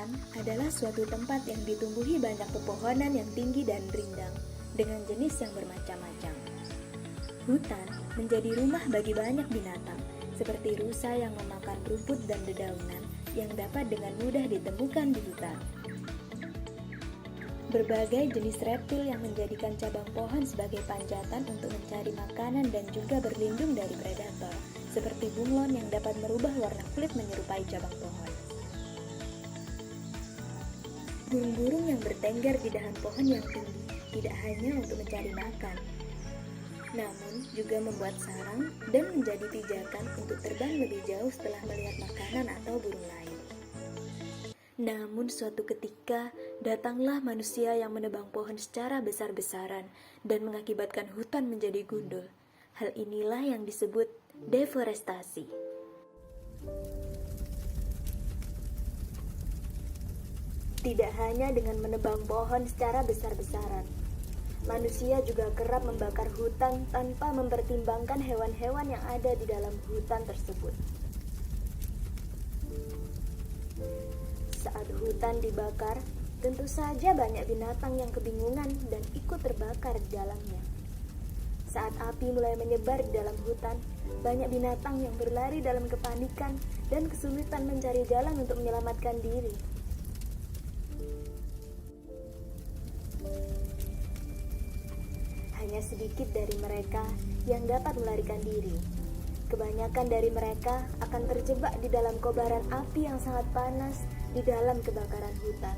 Hutan adalah suatu tempat yang ditumbuhi banyak pepohonan yang tinggi dan rindang dengan jenis yang bermacam-macam. Hutan menjadi rumah bagi banyak binatang, seperti rusa yang memakan rumput dan dedaunan yang dapat dengan mudah ditemukan di hutan. Berbagai jenis reptil yang menjadikan cabang pohon sebagai panjatan untuk mencari makanan dan juga berlindung dari predator, seperti bunglon yang dapat merubah warna kulit menyerupai cabang pohon. Burung-burung yang bertengger di dahan pohon yang tinggi tidak hanya untuk mencari makan, namun juga membuat sarang dan menjadi pijakan untuk terbang lebih jauh setelah melihat makanan atau burung lain. Namun suatu ketika, datanglah manusia yang menebang pohon secara besar-besaran dan mengakibatkan hutan menjadi gundul. Hal inilah yang disebut deforestasi. Tidak hanya dengan menebang pohon secara besar-besaran, manusia juga kerap membakar hutan tanpa mempertimbangkan hewan-hewan yang ada di dalam hutan tersebut. Saat hutan dibakar, tentu saja banyak binatang yang kebingungan dan ikut terbakar di dalamnya. Saat api mulai menyebar di dalam hutan, banyak binatang yang berlari dalam kepanikan dan kesulitan mencari jalan untuk menyelamatkan diri. Hanya sedikit dari mereka yang dapat melarikan diri. Kebanyakan dari mereka akan terjebak di dalam kobaran api yang sangat panas di dalam kebakaran hutan.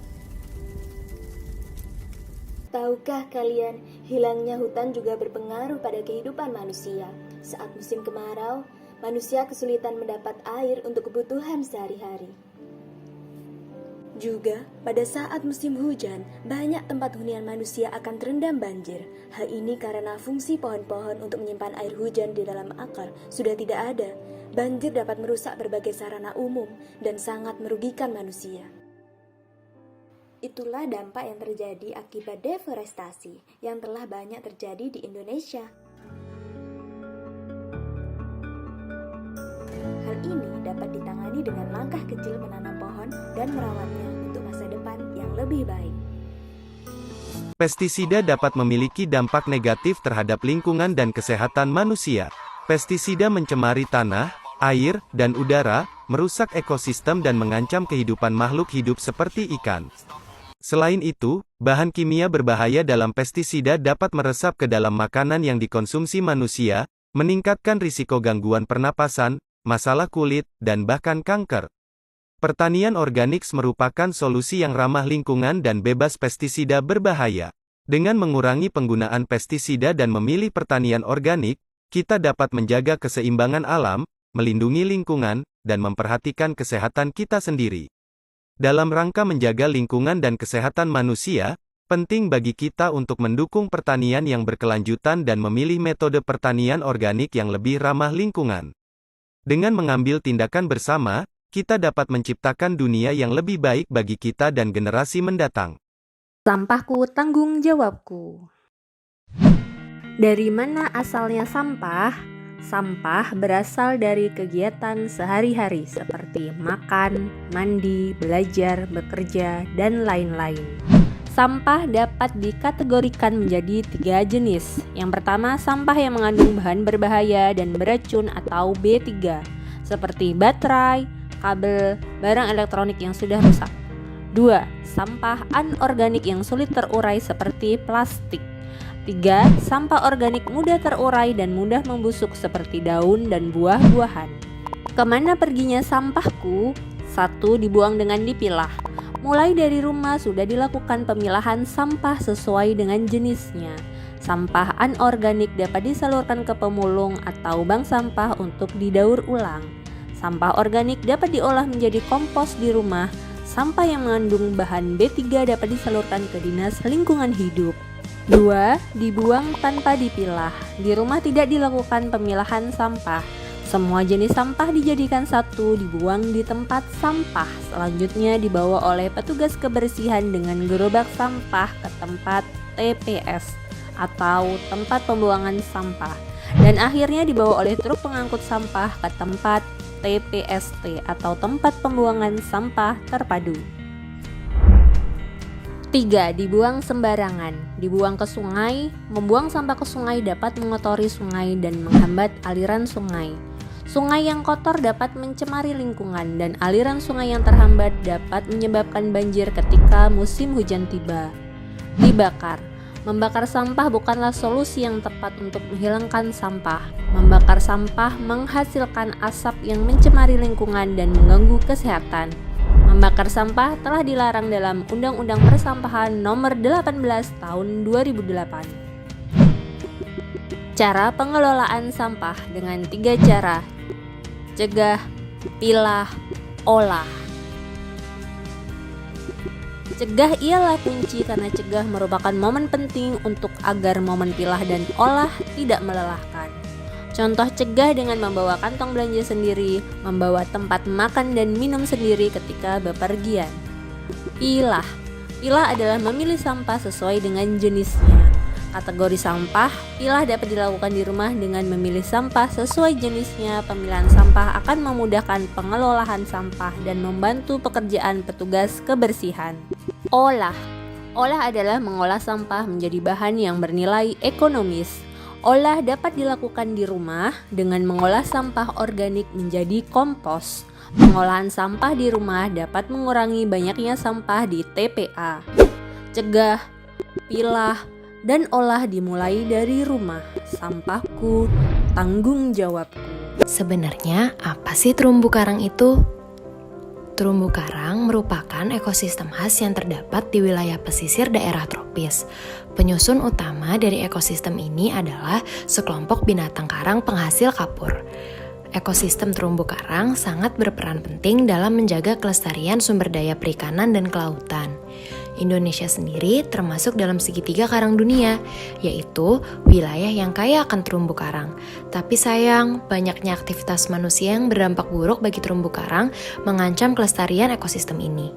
Tahukah kalian, hilangnya hutan juga berpengaruh pada kehidupan manusia. Saat musim kemarau, manusia kesulitan mendapat air untuk kebutuhan sehari-hari. Juga, pada saat musim hujan, banyak tempat hunian manusia akan terendam banjir. Hal ini karena fungsi pohon-pohon untuk menyimpan air hujan di dalam akar sudah tidak ada. Banjir dapat merusak berbagai sarana umum dan sangat merugikan manusia. Itulah dampak yang terjadi akibat deforestasi yang telah banyak terjadi di Indonesia. Hal ini dapat ditangani dengan langkah kecil menanam pohon dan merawatnya untuk masa depan yang lebih baik. Pestisida dapat memiliki dampak negatif terhadap lingkungan dan kesehatan manusia. Pestisida mencemari tanah, air, dan udara, merusak ekosistem dan mengancam kehidupan makhluk hidup seperti ikan. Selain itu, bahan kimia berbahaya dalam pestisida dapat meresap ke dalam makanan yang dikonsumsi manusia, meningkatkan risiko gangguan pernapasan, masalah kulit, dan bahkan kanker. Pertanian organik merupakan solusi yang ramah lingkungan dan bebas pestisida berbahaya. Dengan mengurangi penggunaan pestisida dan memilih pertanian organik, kita dapat menjaga keseimbangan alam, melindungi lingkungan, dan memperhatikan kesehatan kita sendiri. Dalam rangka menjaga lingkungan dan kesehatan manusia, penting bagi kita untuk mendukung pertanian yang berkelanjutan dan memilih metode pertanian organik yang lebih ramah lingkungan. Dengan mengambil tindakan bersama, kita dapat menciptakan dunia yang lebih baik bagi kita dan generasi mendatang. Sampahku tanggung jawabku. Dari mana asalnya sampah? Sampah berasal dari kegiatan sehari-hari seperti makan, mandi, belajar, bekerja, dan lain-lain. Sampah dapat dikategorikan menjadi 3 jenis. Yang pertama, sampah yang mengandung bahan berbahaya dan beracun atau B3, seperti baterai, kabel, barang elektronik yang sudah rusak. 2. Sampah anorganik yang sulit terurai seperti plastik. 3. Sampah organik mudah terurai dan mudah membusuk seperti daun dan buah-buahan. Kemana perginya sampahku? 1. Dibuang dengan dipilah. Mulai dari rumah sudah dilakukan pemilahan sampah sesuai dengan jenisnya. Sampah anorganik dapat disalurkan ke pemulung atau bank sampah untuk didaur ulang. Sampah organik dapat diolah menjadi kompos di rumah. Sampah yang mengandung bahan B3 dapat disalurkan ke Dinas Lingkungan Hidup. 2. Dibuang tanpa dipilah. Di rumah tidak dilakukan pemilahan sampah. Semua jenis sampah dijadikan satu, dibuang di tempat sampah. Selanjutnya dibawa oleh petugas kebersihan dengan gerobak sampah ke tempat TPS atau tempat pembuangan sampah. Dan akhirnya dibawa oleh truk pengangkut sampah ke tempat TPST atau tempat pembuangan sampah terpadu. 3. Dibuang sembarangan. Dibuang ke sungai. Membuang sampah ke sungai dapat mengotori sungai dan menghambat aliran sungai. Sungai yang kotor dapat mencemari lingkungan dan aliran sungai yang terhambat dapat menyebabkan banjir ketika musim hujan tiba. Dibakar. Membakar sampah bukanlah solusi yang tepat untuk menghilangkan sampah. Membakar sampah menghasilkan asap yang mencemari lingkungan dan mengganggu kesehatan. Membakar sampah telah dilarang dalam Undang-Undang Persampahan Nomor 18 Tahun 2008. Cara pengelolaan sampah dengan 3 cara: cegah, pilah, olah. Cegah ialah kunci karena cegah merupakan momen penting untuk agar momen pilah dan olah tidak melelahkan. Contoh cegah dengan membawa kantong belanja sendiri, membawa tempat makan dan minum sendiri ketika bepergian. Pilah. Pilah adalah memilih sampah sesuai dengan jenisnya. Kategori sampah, pilah dapat dilakukan di rumah dengan memilih sampah sesuai jenisnya. Pemilihan sampah akan memudahkan pengelolaan sampah dan membantu pekerjaan petugas kebersihan. Olah. Olah adalah mengolah sampah menjadi bahan yang bernilai ekonomis. Olah dapat dilakukan di rumah dengan mengolah sampah organik menjadi kompos. Pengolahan sampah di rumah dapat mengurangi banyaknya sampah di TPA. Cegah, pilah, dan olah dimulai dari rumah. Sampahku, tanggung jawabku. Sebenarnya apa sih terumbu karang itu? Terumbu karang merupakan ekosistem khas yang terdapat di wilayah pesisir daerah tropis. Penyusun utama dari ekosistem ini adalah sekelompok binatang karang penghasil kapur. Ekosistem terumbu karang sangat berperan penting dalam menjaga kelestarian sumber daya perikanan dan kelautan. Indonesia sendiri termasuk dalam segitiga karang dunia, yaitu wilayah yang kaya akan terumbu karang. Tapi sayang, banyaknya aktivitas manusia yang berdampak buruk bagi terumbu karang mengancam kelestarian ekosistem ini.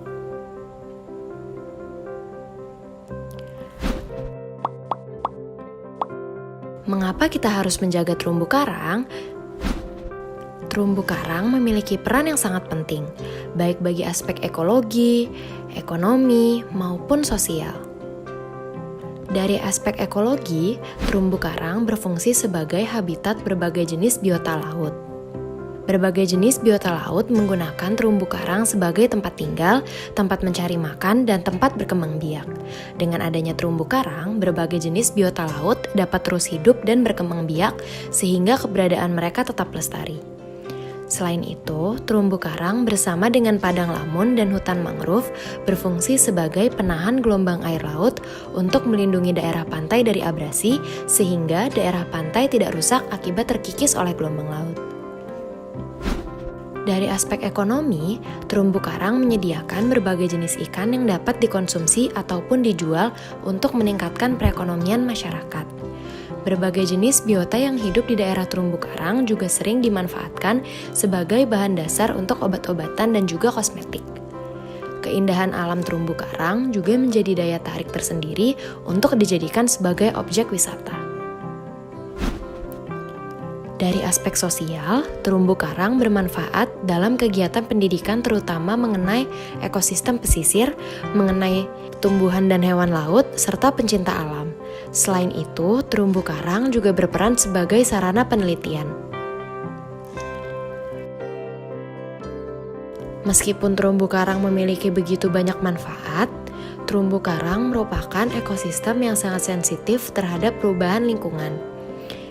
Mengapa kita harus menjaga terumbu karang? Terumbu karang memiliki peran yang sangat penting, baik bagi aspek ekologi, ekonomi, maupun sosial. Dari aspek ekologi, terumbu karang berfungsi sebagai habitat berbagai jenis biota laut. Berbagai jenis biota laut menggunakan terumbu karang sebagai tempat tinggal, tempat mencari makan, dan tempat berkembang biak. Dengan adanya terumbu karang, berbagai jenis biota laut dapat terus hidup dan berkembang biak, sehingga keberadaan mereka tetap lestari. Selain itu, terumbu karang bersama dengan padang lamun dan hutan mangrove berfungsi sebagai penahan gelombang air laut untuk melindungi daerah pantai dari abrasi, sehingga daerah pantai tidak rusak akibat terkikis oleh gelombang laut. Dari aspek ekonomi, terumbu karang menyediakan berbagai jenis ikan yang dapat dikonsumsi ataupun dijual untuk meningkatkan perekonomian masyarakat. Berbagai jenis biota yang hidup di daerah terumbu karang juga sering dimanfaatkan sebagai bahan dasar untuk obat-obatan dan juga kosmetik. Keindahan alam terumbu karang juga menjadi daya tarik tersendiri untuk dijadikan sebagai objek wisata. Dari aspek sosial, terumbu karang bermanfaat dalam kegiatan pendidikan terutama mengenai ekosistem pesisir, mengenai tumbuhan dan hewan laut, serta pencinta alam. Selain itu, terumbu karang juga berperan sebagai sarana penelitian. Meskipun terumbu karang memiliki begitu banyak manfaat, terumbu karang merupakan ekosistem yang sangat sensitif terhadap perubahan lingkungan.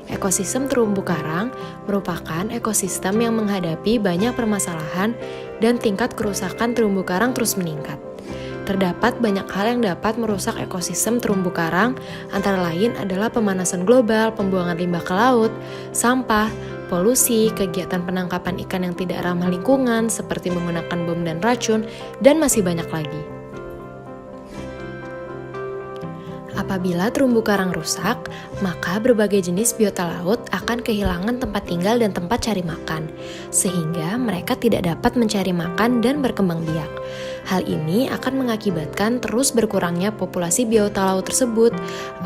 Ekosistem terumbu karang merupakan ekosistem yang menghadapi banyak permasalahan dan tingkat kerusakan terumbu karang terus meningkat. Terdapat banyak hal yang dapat merusak ekosistem terumbu karang, antara lain adalah pemanasan global, pembuangan limbah ke laut, sampah, polusi, kegiatan penangkapan ikan yang tidak ramah lingkungan seperti menggunakan bom dan racun, dan masih banyak lagi. Apabila terumbu karang rusak, maka berbagai jenis biota laut akan kehilangan tempat tinggal dan tempat cari makan, sehingga mereka tidak dapat mencari makan dan berkembang biak. Hal ini akan mengakibatkan terus berkurangnya populasi biota laut tersebut.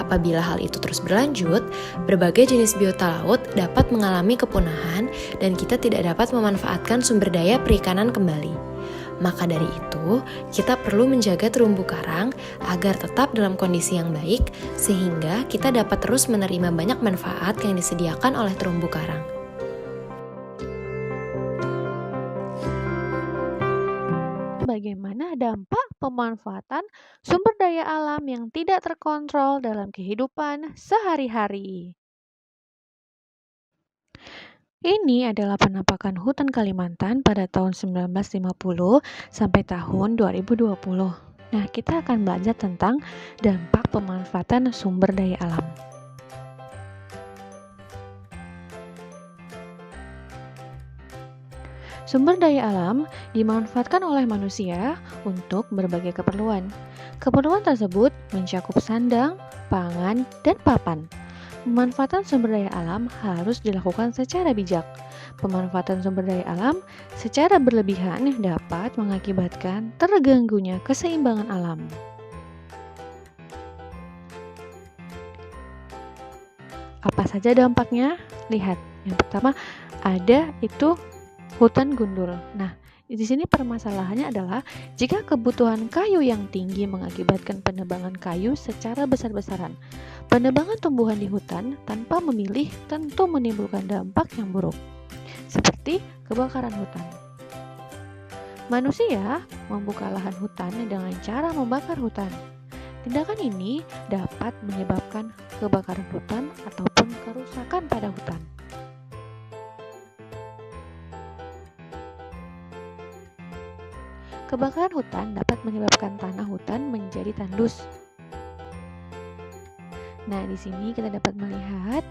Apabila hal itu terus berlanjut, berbagai jenis biota laut dapat mengalami kepunahan dan kita tidak dapat memanfaatkan sumber daya perikanan kembali. Maka dari itu, kita perlu menjaga terumbu karang agar tetap dalam kondisi yang baik, sehingga kita dapat terus menerima banyak manfaat yang disediakan oleh terumbu karang. Bagaimana dampak pemanfaatan sumber daya alam yang tidak terkontrol dalam kehidupan sehari-hari? Ini adalah penampakan hutan Kalimantan pada tahun 1950 sampai tahun 2020. Nah, kita akan belajar tentang dampak pemanfaatan sumber daya alam. Sumber daya alam dimanfaatkan oleh manusia untuk berbagai keperluan. Keperluan tersebut mencakup sandang, pangan, dan papan. Pemanfaatan sumber daya alam harus dilakukan secara bijak. Pemanfaatan sumber daya alam secara berlebihan dapat mengakibatkan terganggunya keseimbangan alam. Apa saja dampaknya? Lihat, yang pertama ada itu hutan gundul. Nah, di sini permasalahannya adalah jika kebutuhan kayu yang tinggi mengakibatkan penebangan kayu secara besar-besaran. Penebangan tumbuhan di hutan tanpa memilih tentu menimbulkan dampak yang buruk, seperti kebakaran hutan. Manusia membuka lahan hutan dengan cara membakar hutan. Tindakan ini dapat menyebabkan kebakaran hutan ataupun kerusakan pada hutan. Kebakaran hutan dapat menyebabkan tanah hutan menjadi tandus. Nah, di sini kita dapat melihat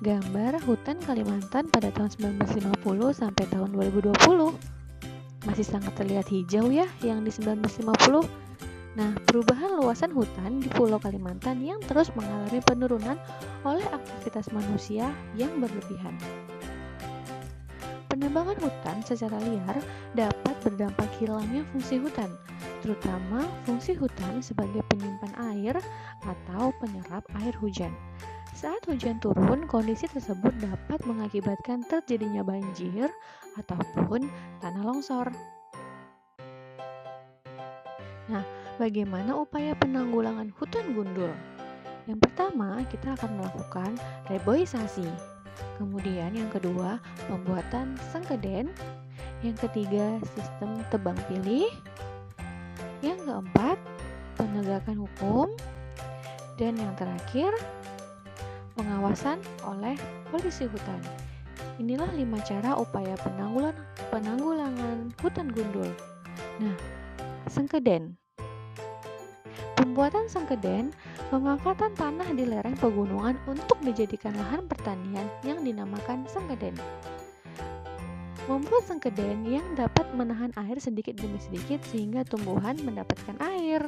gambar hutan Kalimantan pada tahun 1950 sampai tahun 2020. Masih sangat terlihat hijau ya yang di 1950. Nah, perubahan luasan hutan di Pulau Kalimantan yang terus mengalami penurunan oleh aktivitas manusia yang berlebihan. Penebangan hutan secara liar dapat berdampak hilangnya fungsi hutan, terutama fungsi hutan sebagai penyimpan air atau penyerap air hujan. Saat hujan turun, kondisi tersebut dapat mengakibatkan terjadinya banjir ataupun tanah longsor. Nah, bagaimana upaya penanggulangan hutan gundul? Yang pertama, kita akan melakukan reboisasi. Kemudian yang kedua, pembuatan sengkeden. Yang ketiga, sistem tebang pilih. Yang keempat, penegakan hukum. Dan yang terakhir, pengawasan oleh polisi hutan. Inilah 5 cara upaya penanggulangan hutan gundul. Nah, sengkeden. Pembuatan sengkeden, pemanfaatan tanah di lereng pegunungan untuk dijadikan lahan pertanian yang dinamakan sengkeden. Membuat sengkeden yang dapat menahan air sedikit demi sedikit sehingga tumbuhan mendapatkan air.